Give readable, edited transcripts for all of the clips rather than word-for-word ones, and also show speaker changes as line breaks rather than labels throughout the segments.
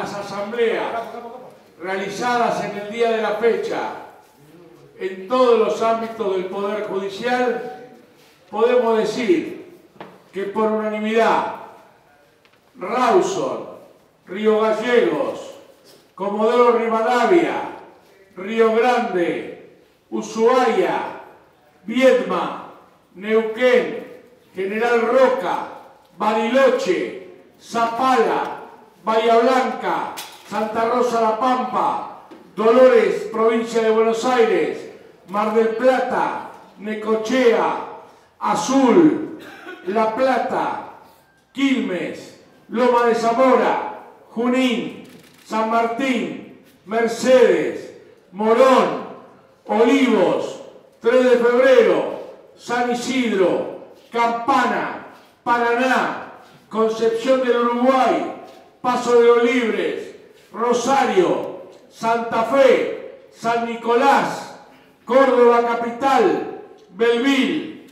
las asambleas realizadas en el día de la fecha en todos los ámbitos del Poder Judicial, podemos decir que por unanimidad Rawson, Río Gallegos, Comodoro Rivadavia, Río Grande, Ushuaia, Viedma, Neuquén, General Roca, Bariloche, Zapala, Bahía Blanca, Santa Rosa La Pampa, Dolores, provincia de Buenos Aires, Mar del Plata, Necochea, Azul, La Plata, Quilmes, Loma de Zamora, Junín, San Martín, Mercedes, Morón, Olivos, 3 de Febrero, San Isidro, Campana, Paraná, Concepción del Uruguay, Paso de los Libres, Rosario, Santa Fe, San Nicolás, Córdoba Capital, Belville,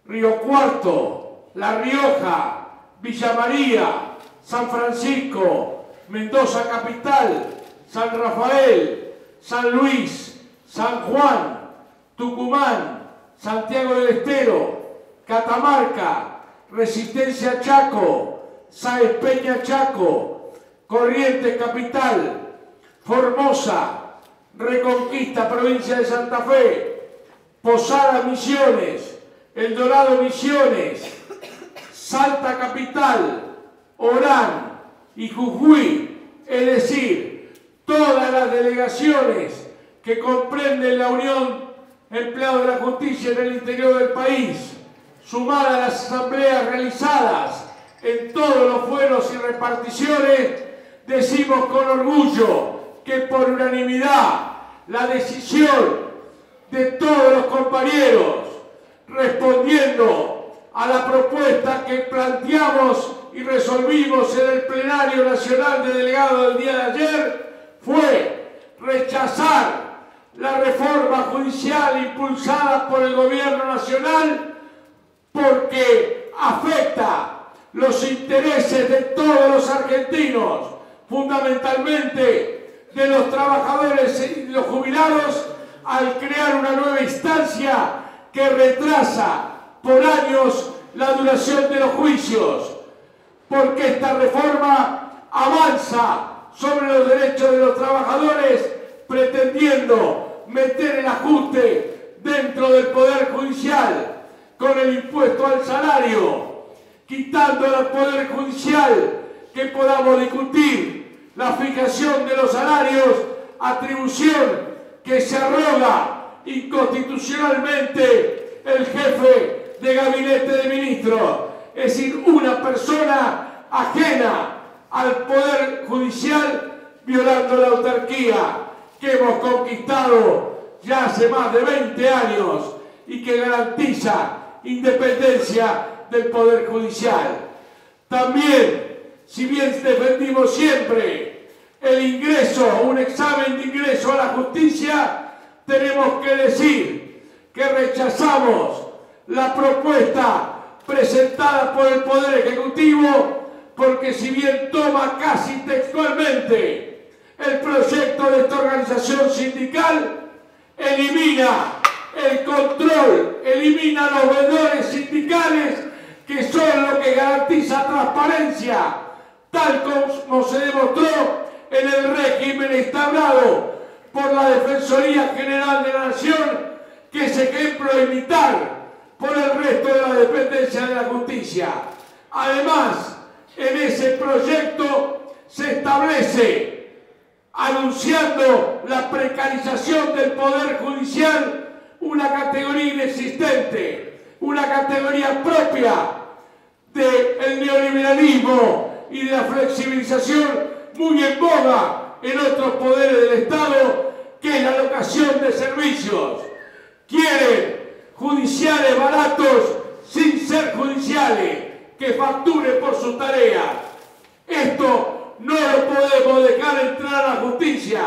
Río Cuarto, La Rioja, Villa María, San Francisco, Mendoza Capital, San Rafael, San Luis, San Juan, Tucumán, Santiago del Estero, Catamarca, Resistencia Chaco, Sáenz Peña Chaco, Corrientes Capital, Formosa, Reconquista, provincia de Santa Fe, Posada Misiones, El Dorado Misiones, Salta Capital, Orán y Jujuy, es decir, todas las delegaciones que comprenden la Unión Empleados de la Justicia en el interior del país, sumada a las asambleas realizadas en todos los fueros y reparticiones, decimos con orgullo que por unanimidad la decisión de todos los compañeros, respondiendo a la propuesta que planteamos y resolvimos en el plenario nacional de delegados del día de ayer, fue rechazar la reforma judicial impulsada por el gobierno nacional porque afecta los intereses de todos los argentinos, fundamentalmente de los trabajadores y los jubilados, al crear una nueva instancia que retrasa por años la duración de los juicios, porque esta reforma avanza sobre los derechos de los trabajadores, pretendiendo meter el ajuste dentro del Poder Judicial con el impuesto al salario, quitando al Poder Judicial que podamos discutir la fijación de los salarios, atribución que se arroga inconstitucionalmente el jefe de gabinete de ministros, es decir, una persona ajena al Poder Judicial, violando la autarquía que hemos conquistado ya hace más de 20 años y que garantiza independencia del Poder Judicial. También, si bien defendimos siempre el ingreso, un examen de ingreso a la justicia, tenemos que decir que rechazamos la propuesta presentada por el Poder Ejecutivo, porque si bien toma casi textualmente el proyecto de esta organización sindical, elimina el control, elimina los vendedores sindicales, que son lo que garantiza transparencia, tal como se demostró en el régimen instaurado por la Defensoría General de la Nación, que es ejemplo a imitar por el resto de la dependencia de la justicia. Además, en ese proyecto se establece, anunciando la precarización del Poder Judicial, una categoría inexistente, una categoría propia del neoliberalismo y de la flexibilización muy en boga en otros poderes del Estado, que es la locación de servicios. Quieren judiciales baratos sin ser judiciales, que facturen por sus tareas. Esto no lo podemos dejar entrar a la justicia,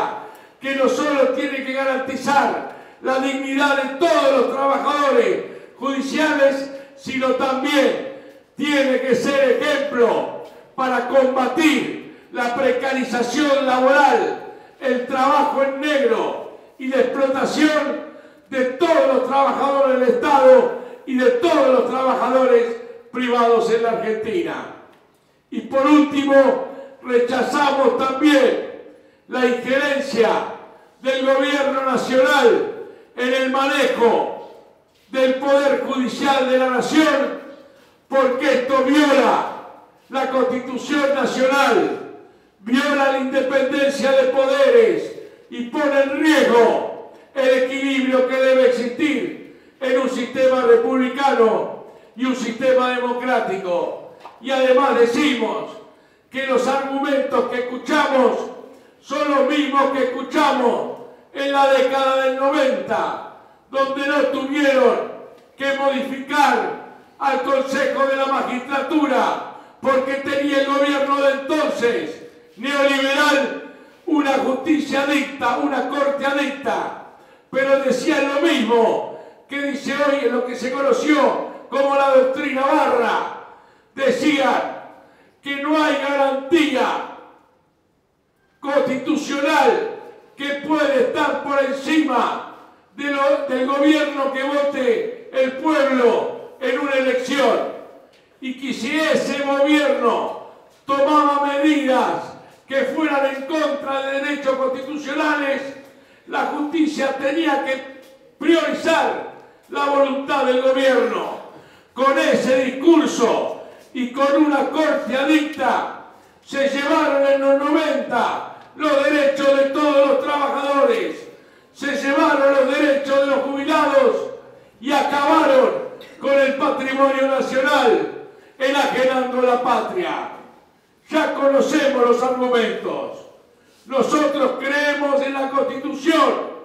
que no solo tiene que garantizar la dignidad de todos los trabajadores judiciales, sino también tiene que ser ejemplo para combatir la precarización laboral, el trabajo en negro y la explotación de todos los trabajadores del Estado y de todos los trabajadores privados en la Argentina. Y por último, rechazamos también la injerencia del gobierno nacional en el manejo del Poder Judicial de la Nación, porque esto viola la Constitución Nacional, viola la independencia de poderes y pone en riesgo el equilibrio que debe existir en un sistema republicano y un sistema democrático. Y además decimos que los argumentos que escuchamos son los mismos que escuchamos en la década del 90, donde no tuvieron que modificar al Consejo de la Magistratura porque tenía el gobierno de entonces, neoliberal, una justicia adicta, una corte adicta, pero decían lo mismo que dice hoy en lo que se conoció como la doctrina Barra. Decían que no hay garantía constitucional que puede estar por encima del gobierno que vote el pueblo en una elección, y que si ese gobierno tomaba medidas que fueran en contra de derechos constitucionales, la justicia tenía que priorizar la voluntad del gobierno. Con ese discurso y con una corte adicta se llevaron en los 90 los derechos de todos los trabajadores, se llevaron los derechos de los jubilados y acabaron con el patrimonio nacional, enajenando la patria. Ya conocemos los argumentos. Nosotros creemos en la Constitución,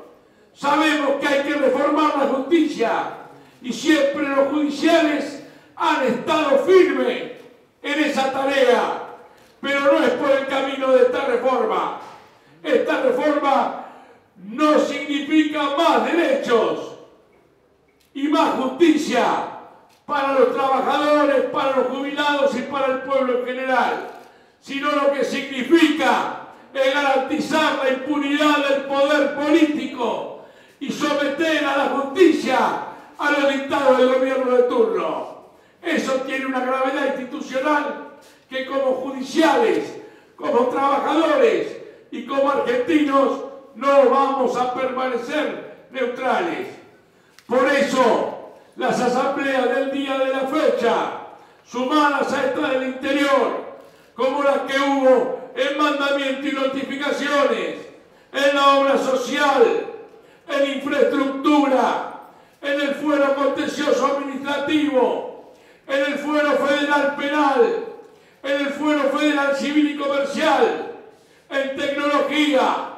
sabemos que hay que reformar la justicia y siempre los judiciales han estado firmes en esa tarea, pero no es por el camino de esta reforma. Esta reforma no significa más derechos y más justicia para los trabajadores, para los jubilados y para el pueblo en general, sino lo que significa es garantizar la impunidad del poder político y someter a la justicia a los dictados del gobierno de turno. Eso tiene una gravedad institucional que como judiciales, como trabajadores y como argentinos no vamos a permanecer neutrales. Por eso, las asambleas del día de la fecha, sumadas a esta del interior, como las que hubo en mandamiento y notificaciones, en la obra social, en infraestructura, en el fuero contencioso administrativo, en el fuero federal penal, en el fuero federal civil y comercial, en tecnología,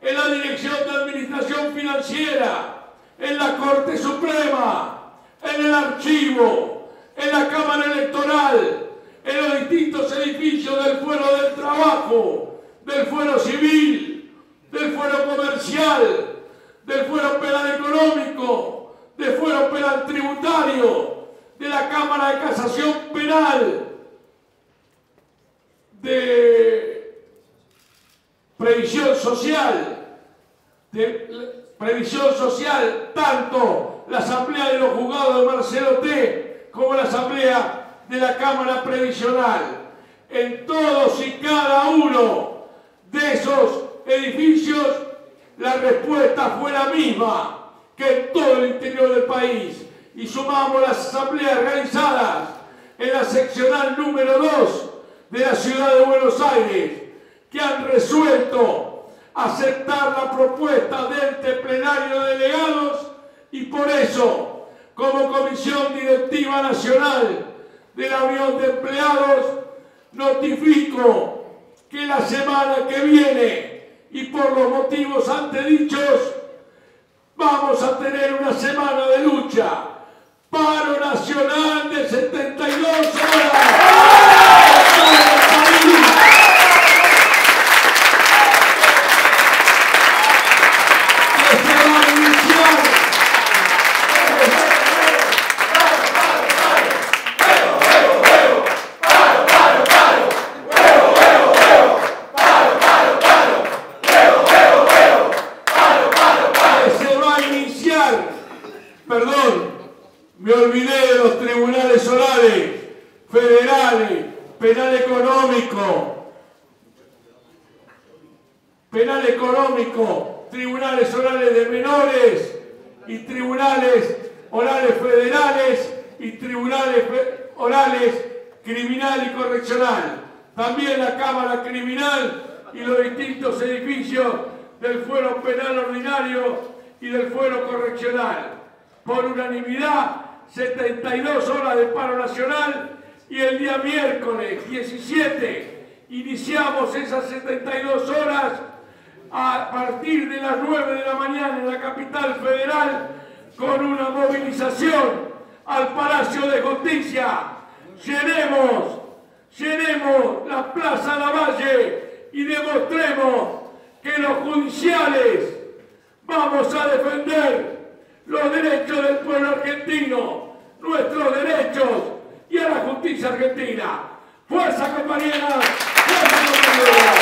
en la Dirección de Administración Financiera, en la Corte Suprema, en el Archivo, en la Cámara Electoral, en los distintos edificios del fuero del trabajo, del fuero civil, del fuero comercial, del fuero penal económico, del fuero penal tributario, de la Cámara de Casación Penal, de previsión social, tanto la asamblea de los juzgados de Marcelo T como la asamblea de la Cámara Previsional. En todos y cada uno de esos edificios la respuesta fue la misma que en todo el interior del país, y sumamos las asambleas realizadas en la seccional número 2 de la ciudad de Buenos Aires, que han resuelto aceptar la propuesta del ente plenario de delegados, y por eso, como Comisión Directiva Nacional de la Unión de Empleados, notifico que la semana que viene, y por los motivos antedichos, vamos a tener una semana de lucha, paro nacional de 72 horas. económico, penal económico, tribunales orales de menores y tribunales orales federales y tribunales orales criminal y correccional. También la Cámara Criminal y los distintos edificios del fuero penal ordinario y del fuero correccional. Por unanimidad, 72 horas de paro nacional y el día miércoles 17 iniciamos esas 72 horas a partir de las 9 de la mañana en la capital federal con una movilización al Palacio de Justicia. Llenemos la Plaza Lavalle y demostremos que los judiciales vamos a defender los derechos del pueblo argentino, nuestros derechos y a la justicia argentina. ¡Fuerza, compañeras! ¡Fuerza, compañeros!